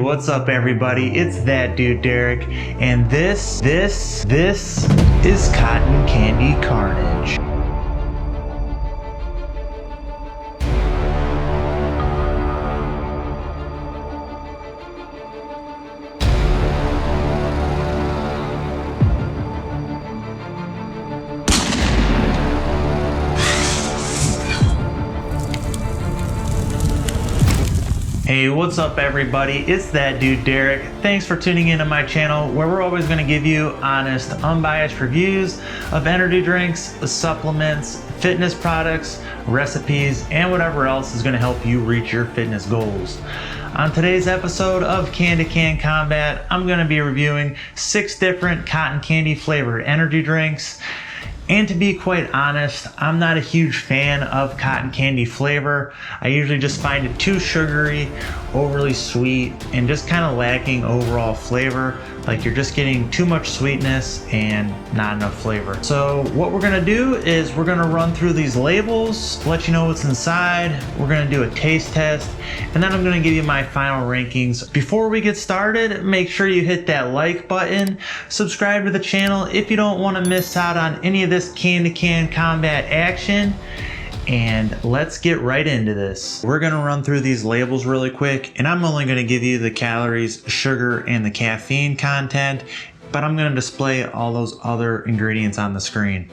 What's up, everybody? It's that dude Derek, and this is Cotton Candy Carnage. Hey, what's up, everybody? It's that dude Derek. Thanks for tuning into my channel, where we're always going to give you honest, unbiased reviews of energy drinks, supplements, fitness products, recipes, and whatever else is going to help you reach your fitness goals. On today's episode of Can to Can Combat, I'm going to be reviewing 6 different cotton candy flavored energy drinks. And to be quite honest, I'm not a huge fan of cotton candy flavor. I usually just find it too sugary, overly sweet, and just kind of lacking overall flavor. Like you're just getting too much sweetness and not enough flavor. So what we're gonna do is we're gonna run through these labels, let you know what's inside. We're gonna do a taste test, and then I'm gonna give you my final rankings. Before we get started, make sure you hit that like button, subscribe to the channel if you don't wanna miss out on any of this can-to-can combat action. And let's get right into this. We're gonna run through these labels really quick, and I'm only gonna give you the calories, sugar, and the caffeine content, but I'm gonna display all those other ingredients on the screen.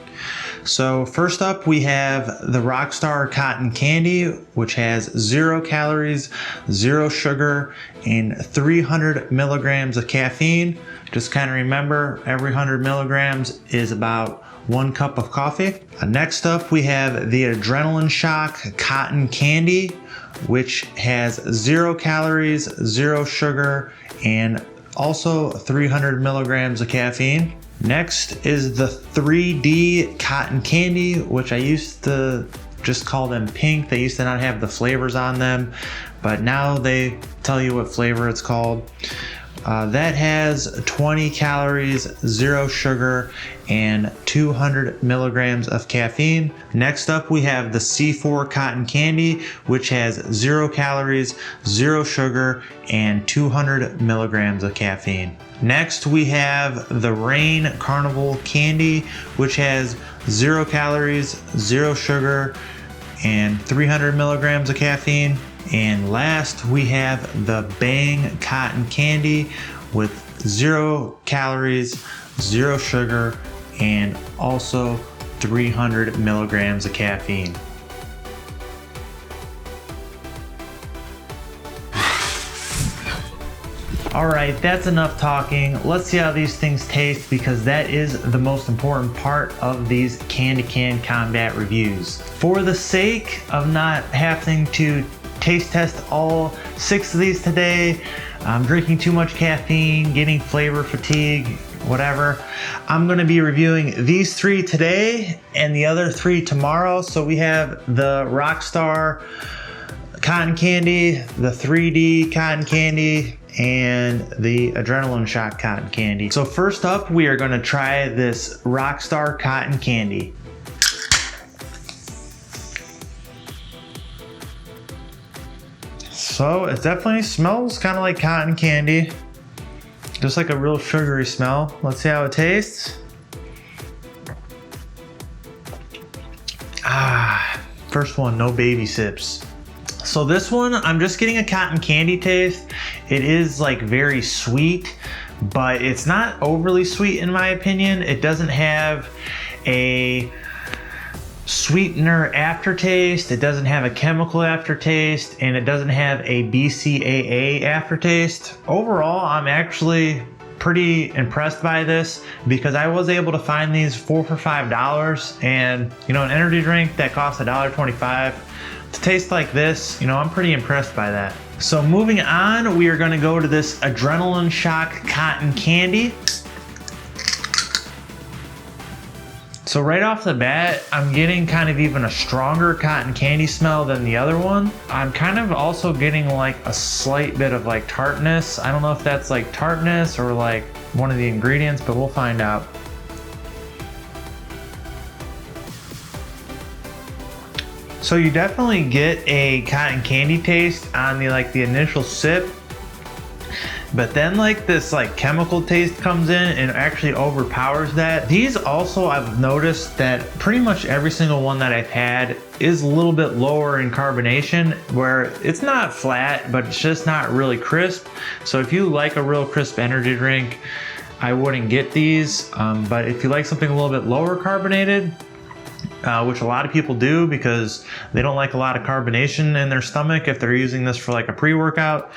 So first up, we have the Rockstar Cotton Candy, which has 0 calories, 0 sugar, and 300 milligrams of caffeine. Just kind of remember, every 100 milligrams is about 1 cup of coffee. Next up, we have the Adrenaline Shoc Cotton Candy, which has 0 calories, 0 sugar, and also 300 milligrams of caffeine. Next is the 3D Cotton Candy, which I used to just call them pink. They used to not have the flavors on them, but now they tell you what flavor it's called. That has 20 calories, 0 sugar, and 200 milligrams of caffeine. Next up, we have the C4 Cotton Candy, which has 0 calories, 0 sugar, and 200 milligrams of caffeine. Next, we have the Rain Carnival Candy, which has 0 calories, 0 sugar, and 300 milligrams of caffeine. And last, we have the Bang Cotton Candy with 0 calories, 0 sugar, and also 300 milligrams of caffeine. All right, that's enough talking. Let's see how these things taste, because that is the most important part of these can-to-can combat reviews. For the sake of not having to taste test all 6 of these today, I'm drinking too much caffeine, getting flavor fatigue, whatever, I'm going to be reviewing these 3 today and the other 3 tomorrow. So we have the Rockstar Cotton Candy, the 3D Cotton Candy, and the Adrenaline Shoc Cotton Candy. So first up, we are going to try this Rockstar Cotton Candy. So it definitely smells kind of like cotton candy, just like a real sugary smell. Let's see how it tastes. First one, no baby sips. So this one, I'm just getting a cotton candy taste. It is like very sweet, but it's not overly sweet in my opinion. It doesn't have a sweetener aftertaste, it doesn't have a chemical aftertaste, and it doesn't have a BCAA aftertaste. Overall, I'm actually pretty impressed by this, because I was able to find these 4 for $5, and you know, an energy drink that costs $1.25 to taste like this, you know, I'm pretty impressed by that. So moving on, we are going to go to this Adrenaline Shoc Cotton Candy. So right off the bat, I'm getting kind of even a stronger cotton candy smell than the other one. I'm kind of also getting like a slight bit of like tartness. I don't know if that's like tartness or like one of the ingredients, but we'll find out. So you definitely get a cotton candy taste on the initial sip. but then like this like chemical taste comes in and actually overpowers that. These also, I've noticed that pretty much every single one that I've had is a little bit lower in carbonation, where it's not flat, but it's just not really crisp. So if you like a real crisp energy drink, I wouldn't get these, but if you like something a little bit lower carbonated, which a lot of people do because they don't like a lot of carbonation in their stomach if they're using this for like a pre-workout,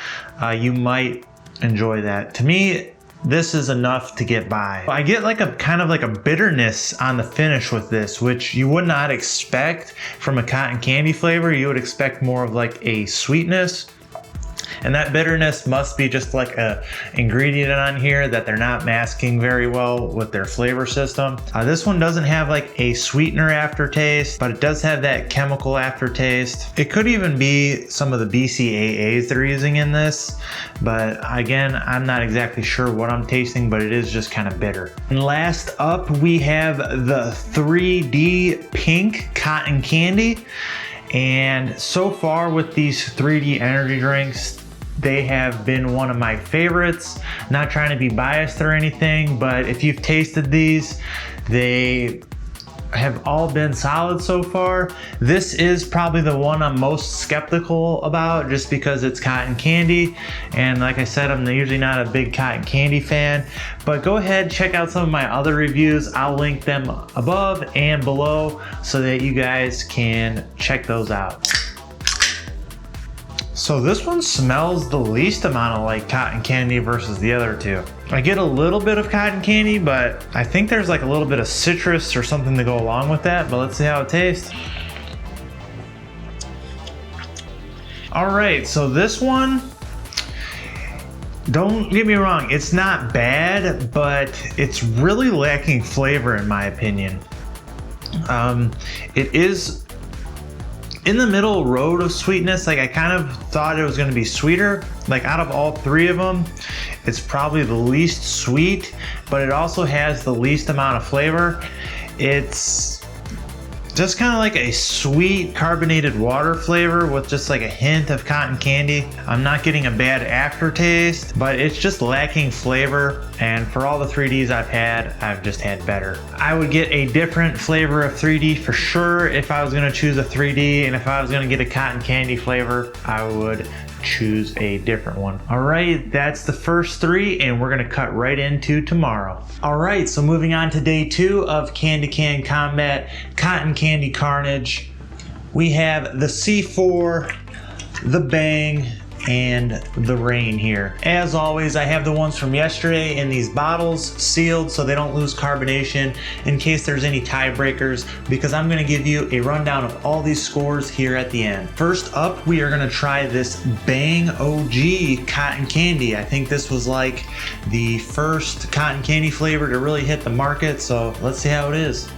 you might enjoy that. To me, this is enough to get by. I get like a kind of like a bitterness on the finish with this, which you would not expect from a cotton candy flavor. You would expect more of like a sweetness. And that bitterness must be just like a ingredient on here that they're not masking very well with their flavor system. This one doesn't have like a sweetener aftertaste, but it does have that chemical aftertaste. It could even be some of the BCAAs they're using in this, but again, I'm not exactly sure what I'm tasting, but it is just kind of bitter. And last up, we have the 3D Pink Cotton Candy. And so far with these 3D energy drinks, they have been one of my favorites. Not trying to be biased or anything, but if you've tasted these, they have all been solid so far. This is probably the one I'm most skeptical about, just because it's cotton candy. And like I said, I'm usually not a big cotton candy fan, but go ahead, check out some of my other reviews. I'll link them above and below so that you guys can check those out. So this one smells the least amount of like cotton candy versus the other two. I get a little bit of cotton candy, but I think there's like a little bit of citrus or something to go along with that, but let's see how it tastes. All right, so this one, don't get me wrong, it's not bad, but it's really lacking flavor in my opinion. It is in the middle road of sweetness. Like I kind of thought it was going to be sweeter. Like out of all three of them, it's probably the least sweet, but it also has the least amount of flavor. It's just kind of like a sweet carbonated water flavor with just like a hint of cotton candy. I'm not getting a bad aftertaste, but it's just lacking flavor. And for all the 3Ds I've had, I've just had better. I would get a different flavor of 3D for sure if I was gonna choose a 3D, and if I was gonna get a cotton candy flavor, I would choose a different one. All right, that's the first three, and we're gonna cut right into tomorrow. All right, so moving on to day 2 of Can to Can Combat Cotton Candy Carnage. We have the C4, the Bang, and the Rain here. As always, I have the ones from yesterday in these bottles sealed so they don't lose carbonation in case there's any tiebreakers, because I'm gonna give you a rundown of all these scores here at the end. First up, we are gonna try this Bang OG cotton candy. I think this was like the first cotton candy flavor to really hit the market, so let's see how it is.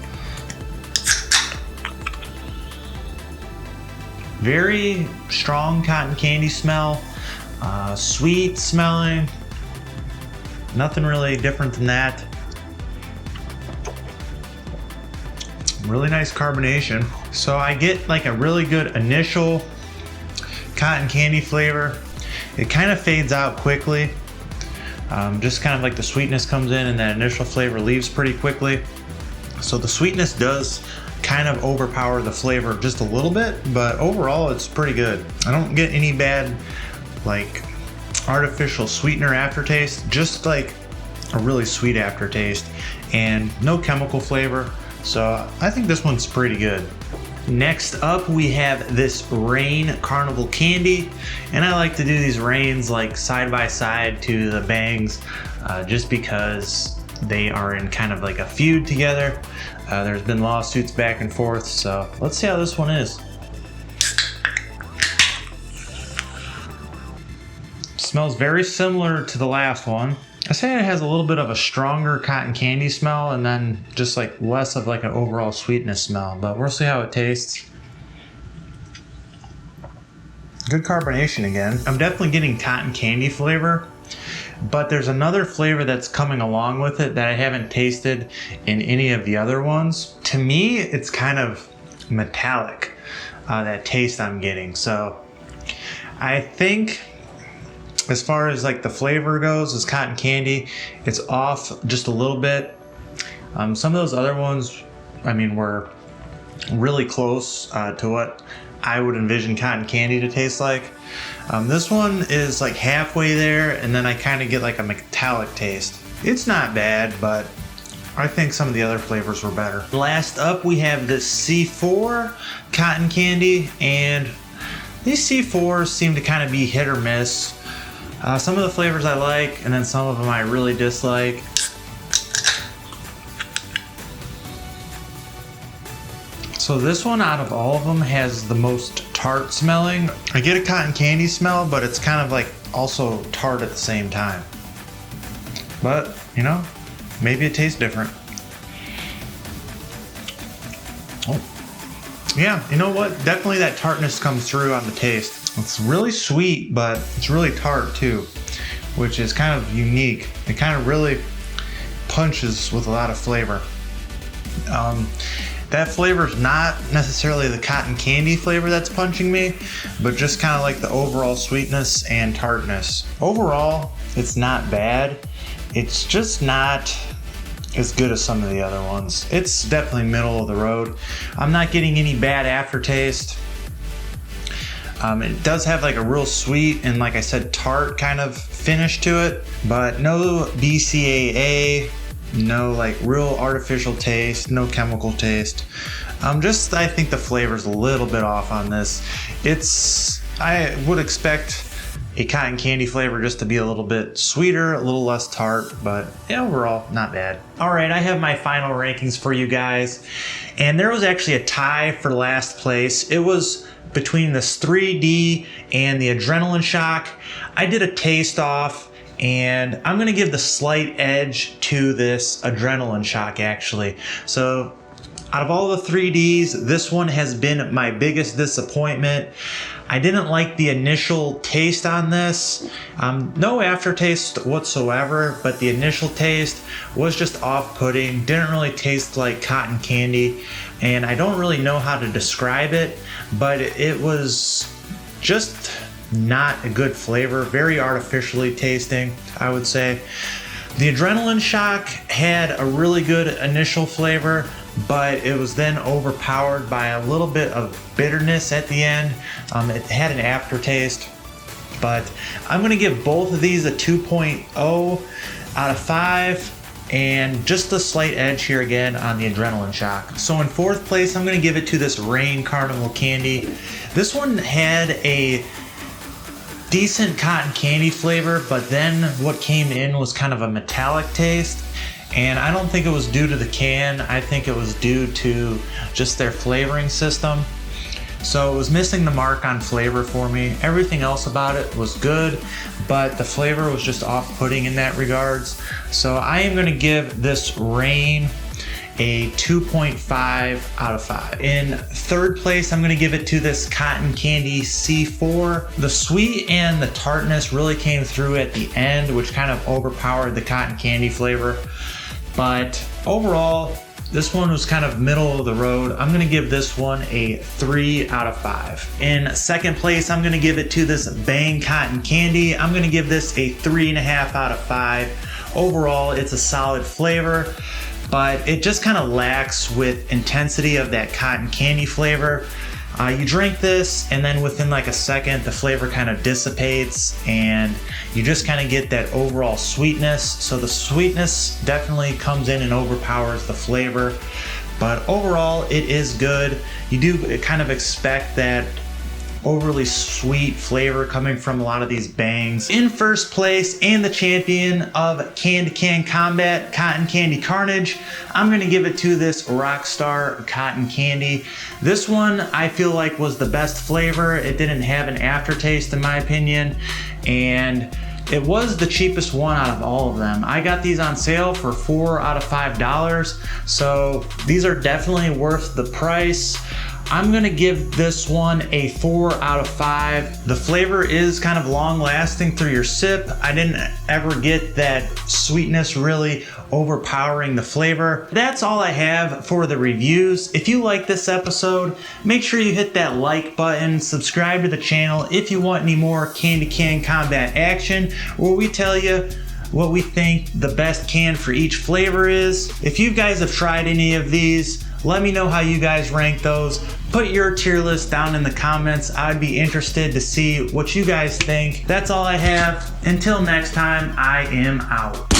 Very strong cotton candy smell, sweet smelling, nothing really different than that. Really nice carbonation. So I get like a really good initial cotton candy flavor. It kind of fades out quickly. Just kind of like the sweetness comes in and that initial flavor leaves pretty quickly. So the sweetness does kind of overpower the flavor just a little bit, but overall it's pretty good. I don't get any bad like artificial sweetener aftertaste, just like a really sweet aftertaste and no chemical flavor. So I think this one's pretty good. Next up, we have this Rain Carnival Candy, and I like to do these Rains like side by side to the Bangs just because they are in kind of like a feud together. There's been lawsuits back and forth, so let's see how this one is. Smells very similar to the last one. I say it has a little bit of a stronger cotton candy smell and then just like less of like an overall sweetness smell, but we'll see how it tastes. Good carbonation again. I'm definitely getting cotton candy flavor, but there's another flavor that's coming along with it that I haven't tasted in any of the other ones. To me, it's kind of metallic, that taste I'm getting. So I think as far as like the flavor goes, is cotton candy. It's off just a little bit. Some of those other ones, I mean, were really close to what I would envision cotton candy to taste like. This one is like halfway there, and then I kind of get like a metallic taste. It's not bad, but I think some of the other flavors were better. Last up, we have the C4 cotton candy, and these C4s seem to kind of be hit or miss. Some of the flavors I like, and then some of them I really dislike. So this one out of all of them has the most tart smelling. I get a cotton candy smell, but it's kind of like also tart at the same time. But, you know, maybe it tastes different. Oh, yeah, you know what? Definitely that tartness comes through on the taste. It's really sweet, but it's really tart too, which is kind of unique. It kind of really punches with a lot of flavor. That flavor is not necessarily the cotton candy flavor that's punching me, but just kind of like the overall sweetness and tartness. Overall, it's not bad. It's just not as good as some of the other ones. It's definitely middle of the road. I'm not getting any bad aftertaste. It does have like a real sweet and, like I said, tart kind of finish to it, but no BCAA, no like real artificial taste, no chemical taste. I think the flavor's a little bit off on this. I would expect a cotton candy flavor just to be a little bit sweeter, a little less tart, but yeah, overall, not bad. All right, I have my final rankings for you guys, and there was actually a tie for last place. It was between this 3D and the Adrenaline Shoc. I did a taste off, and I'm gonna give the slight edge to this Adrenaline Shoc actually. So out of all the 3Ds, this one has been my biggest disappointment. I didn't like the initial taste on this. No aftertaste whatsoever, but the initial taste was just off-putting. Didn't really taste like cotton candy, and I don't really know how to describe it, but it was just not a good flavor. Very artificially tasting, I would say. The Adrenaline Shoc had a really good initial flavor, but it was then overpowered by a little bit of bitterness at the end. It had an aftertaste, but I'm gonna give both of these a 2.0 out of 5, and just a slight edge here again on the Adrenaline Shoc. So in fourth place, I'm gonna give it to this Rain Carnival Candy. This one had a decent cotton candy flavor, but then what came in was kind of a metallic taste. And I don't think it was due to the can. I think it was due to just their flavoring system. So it was missing the mark on flavor for me. Everything else about it was good, but the flavor was just off-putting in that regards. So I am gonna give this Rain a 2.5 out of 5. In third place, I'm gonna give it to this Cotton Candy C4. The sweet and the tartness really came through at the end, which kind of overpowered the cotton candy flavor. But overall, this one was kind of middle of the road. I'm gonna give this one a 3 out of 5. In second place, I'm gonna give it to this Bang Cotton Candy. I'm gonna give this a 3.5 out of 5. Overall, it's a solid flavor, but it just kind of lacks with intensity of that cotton candy flavor. You drink this, and then within like a second, the flavor kind of dissipates, and you just kind of get that overall sweetness. So the sweetness definitely comes in and overpowers the flavor, but overall, it is good. You do kind of expect that overly sweet flavor coming from a lot of these bangs. In first place, and the champion of can-to-can combat, Cotton Candy Carnage, I'm gonna give it to this Rockstar Cotton Candy. This one I feel like was the best flavor. It didn't have an aftertaste in my opinion, and it was the cheapest one out of all of them. I got these on sale for $4 out of $5, so these are definitely worth the price. I'm gonna give this one a 4 out of 5. The flavor is kind of long lasting through your sip. I didn't ever get that sweetness really overpowering the flavor. That's all I have for the reviews. If you like this episode, make sure you hit that like button, subscribe to the channel if you want any more candy can combat action, where we tell you what we think the best can for each flavor is. If you guys have tried any of these, let me know how you guys rank those. Put your tier list down in the comments. I'd be interested to see what you guys think. That's all I have. Until next time, I am out.